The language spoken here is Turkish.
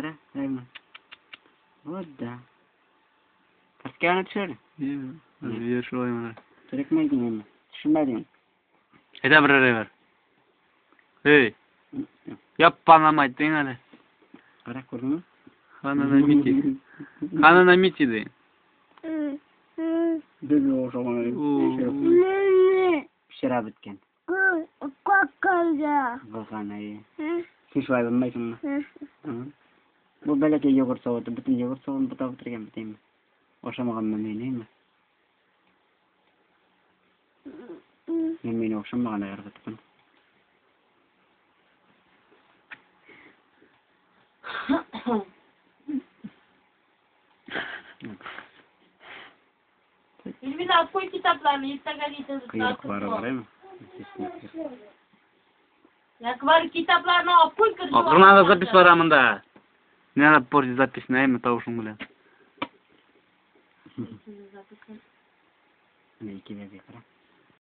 Kara. Вот да. Paskana düşer. Yer şu oyunu. Türekmedin mi? Düşünmedin. Eda bir ver. Hey. Yap bana maydın hadi. Kara kurdun mu? Kanana miti de. Dedi o zaman. Şarap bitken. Kakkalca. Bakana iyi. Hiç var bilmezsin mi? Bu belki yoğurt soğudu. Bütün yoğurt soğudu. Bu tavuk tırken biteyim mi? Oşamagan mı neyini mi? Yemeğini oşamagan ayar tutun. İlmin Akkoy kitaplarını Instagram'da Kıyılık var mı? Yakvar kitaplarını Akkoy kırdı. Akırmada zapis var amında. Ne yapıp borcu zapis ne mi tavuşun bile. Ne iki ve bir kara.